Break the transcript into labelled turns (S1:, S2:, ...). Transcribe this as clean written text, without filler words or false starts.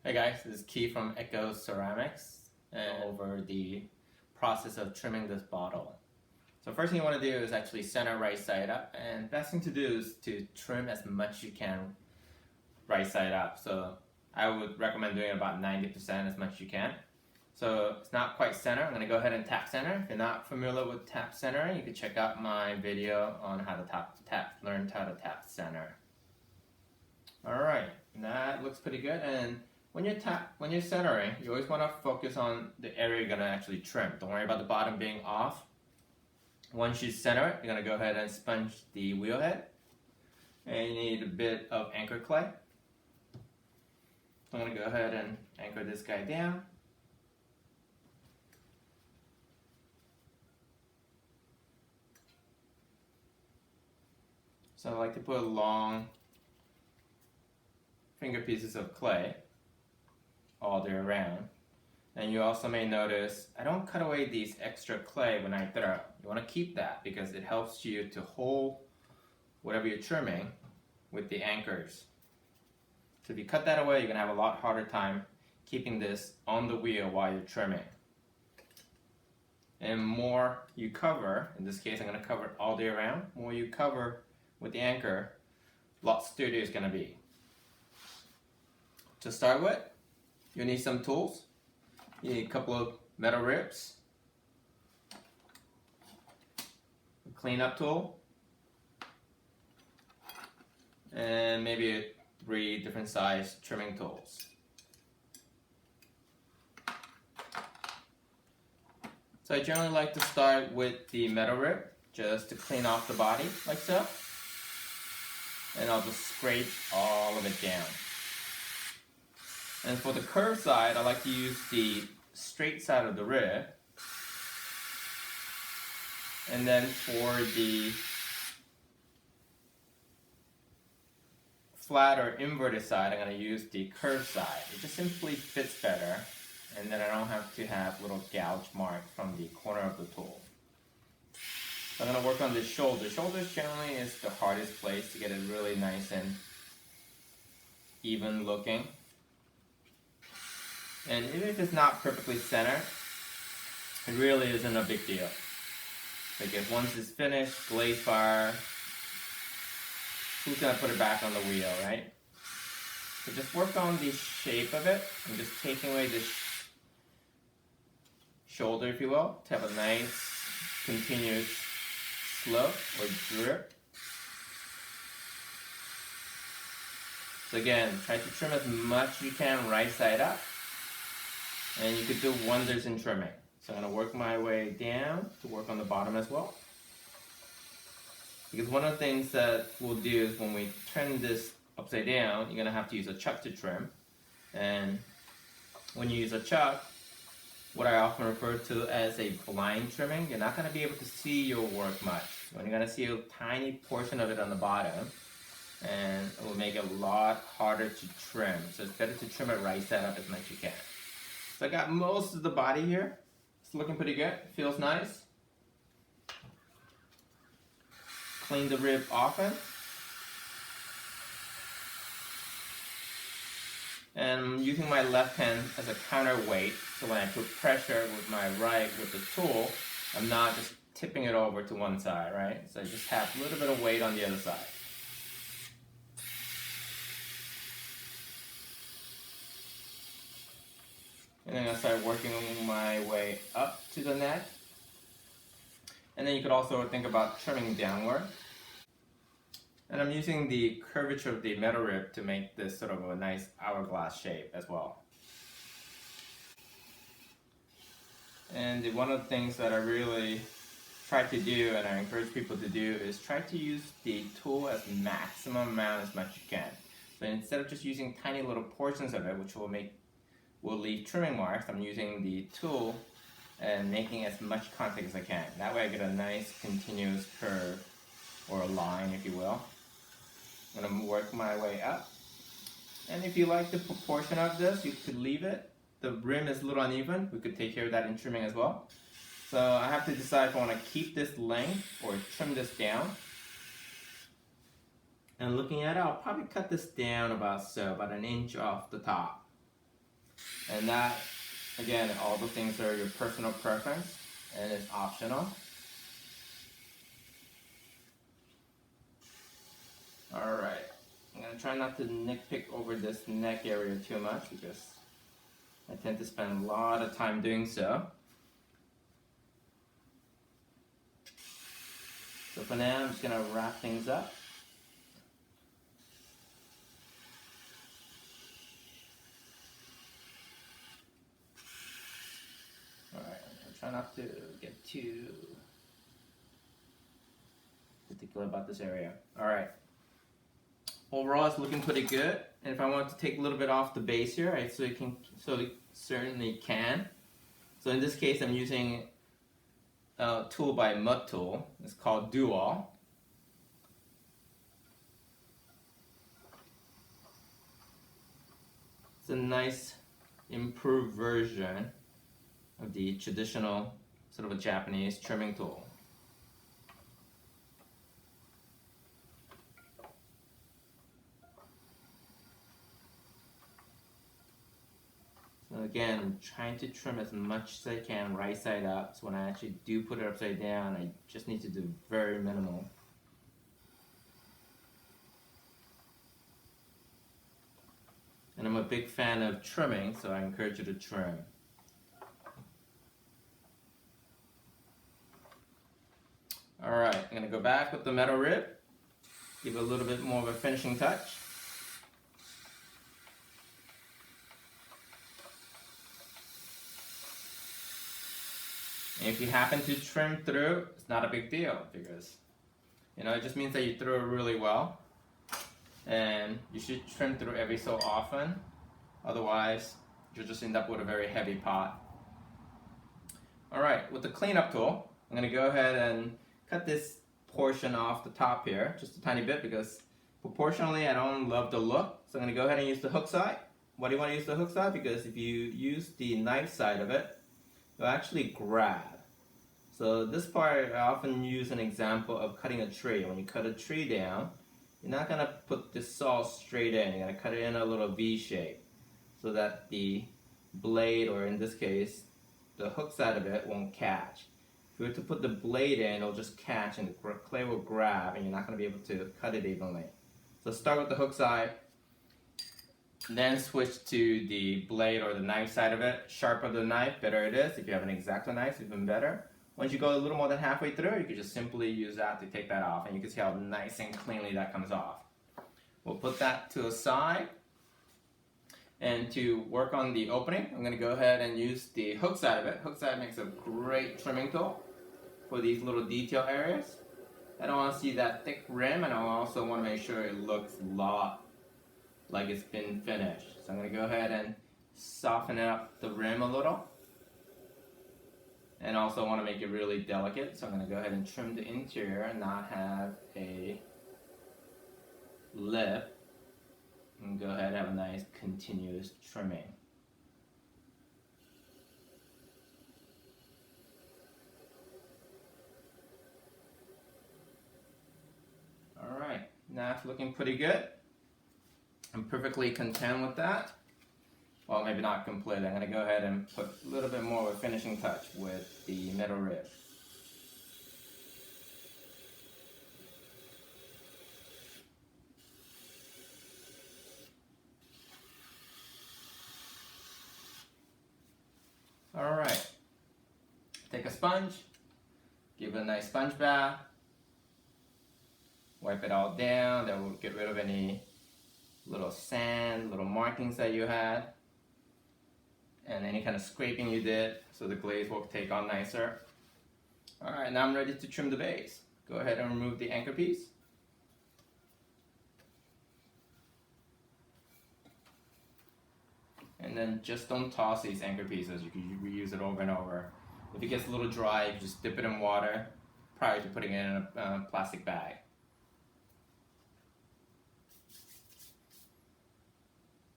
S1: Hey guys, this is Keith from Echo Ceramics and over the process of trimming this bottle. So first thing you want to do is actually center right side up, and best thing to do is to trim as much you can right side up. So I would recommend doing about 90% as much as you can. So it's not quite center. I'm going to go ahead and tap center. If you're not familiar with tap center, you can check out my video on how to learn how to tap center. Alright, that looks pretty good. And when you're centering, you always want to focus on the area you're going to actually trim. Don't worry about the bottom being off. Once you center it, you're going to go ahead and sponge the wheel head. And you need a bit of anchor clay. So I'm going to go ahead and anchor this guy down. So I like to put long finger pieces of clay all the way around. And you also may notice I don't cut away these extra clay when I throw. You want to keep that because it helps you to hold whatever you're trimming with the anchors. So if you cut that away, you're going to have a lot harder time keeping this on the wheel while you're trimming. And more you cover, in this case I'm going to cover it all the way around, more you cover with the anchor, a lot sturdier it's going to be. To start with, you need some tools. You need a couple of metal ribs, a cleanup tool, and maybe 3 different size trimming tools. So I generally like to start with the metal rib, just to clean off the body like so. And I'll just scrape all of it down. And for the curved side, I like to use the straight side of the rib. And then for the flat or inverted side, I'm going to use the curved side. It just simply fits better, and then I don't have to have little gouge marks from the corner of the tool. So I'm going to work on the shoulder. Shoulders generally is the hardest place to get it really nice and even looking. And even if it's not perfectly centered, it really isn't a big deal. Because once it's finished, glaze fire, who's going to put it back on the wheel, right? So just work on the shape of it. I'm just taking away the shoulder, if you will, to have a nice continuous slope or drip. So again, try to trim as much as you can right side up. And you could do wonders in trimming. So I'm going to work my way down to work on the bottom as well. Because one of the things that we'll do is when we trim this upside down, you're going to have to use a chuck to trim. And when you use a chuck, what I often refer to as a blind trimming, you're not going to be able to see your work much. You're only going to see a tiny portion of it on the bottom. And it will make it a lot harder to trim. So it's better to trim it right side up as much as you can. So I got most of the body here. It's looking pretty good. Feels nice. Clean the rib often. And I'm using my left hand as a counterweight. So when I put pressure with my right with the tool, I'm not just tipping it over to one side, right? So I just have a little bit of weight on the other side. And then I start working my way up to the neck. And then you could also think about trimming downward. And I'm using the curvature of the metal rib to make this sort of a nice hourglass shape as well. And one of the things that I really try to do, and I encourage people to do, is try to use the tool as maximum amount as much as you can. So instead of just using tiny little portions of it, which will leave trimming marks, I'm using the tool and making as much contact as I can. That way I get a nice continuous curve, or a line if you will. I'm going to work my way up. And if you like the proportion of this, you could leave it. The rim is a little uneven. We could take care of that in trimming as well. So I have to decide if I want to keep this length or trim this down. And looking at it, I'll probably cut this down about an inch off the top. And that, again, all the things are your personal preference and it's optional. Alright, I'm going to try not to nitpick over this neck area too much because I tend to spend a lot of time doing so. So for now, I'm just going to wrap things up. Alright, I'm going to try not to get too particular about this area. Alright. Overall, it's looking pretty good. And if I want to take a little bit off the base here, I certainly can. So in this case, I'm using a tool by Mud Tool. It's called Dual. It's a nice improved version of the traditional sort of a Japanese trimming tool. So again, I'm trying to trim as much as I can right side up, so when I actually do put it upside down, I just need to do very minimal. And I'm a big fan of trimming, so I encourage you to trim. Alright, I'm going to go back with the metal rib, give it a little bit more of a finishing touch. And if you happen to trim through, it's not a big deal because, it just means that you threw it really well. And you should trim through every so often. Otherwise, you'll just end up with a very heavy pot. Alright, with the cleanup tool, I'm going to go ahead and cut this portion off the top here, just a tiny bit, because proportionally I don't love the look. So I'm going to go ahead and use the hook side. Why do you want to use the hook side? Because if you use the knife side of it, it'll actually grab. So this part, I often use an example of cutting a tree. When you cut a tree down, you're not going to put the saw straight in. You're going to cut it in a little V shape so that the blade, or in this case, the hook side of it, won't catch. If you were to put the blade in, it'll just catch and the clay will grab and you're not going to be able to cut it evenly. So start with the hook side, then switch to the blade or the knife side of it. Sharper the knife, better it is. If you have an X-Acto knife, even better. Once you go a little more than halfway through, you can just simply use that to take that off, and you can see how nice and cleanly that comes off. We'll put that to a side. And to work on the opening, I'm going to go ahead and use the hook side of it. Hook side makes a great trimming tool for these little detail areas. I don't want to see that thick rim, and I also want to make sure it looks a lot like it's been finished. So I'm going to go ahead and soften up the rim a little. And also want to make it really delicate, so I'm going to go ahead and trim the interior and not have a lip. And go ahead and have a nice continuous trimming. Alright, now it's looking pretty good. I'm perfectly content with that. Well, maybe not completely. I'm going to go ahead and put a little bit more of a finishing touch with the metal rib. Alright, take a sponge, give it a nice sponge bath, wipe it all down, that will get rid of any little sand, little markings that you had, and any kind of scraping you did, so the glaze will take on nicer. Alright, now I'm ready to trim the base. Go ahead and remove the anchor piece. And then just don't toss these anchor pieces, you can reuse it over and over. If it gets a little dry, you just dip it in water prior to putting it in a plastic bag.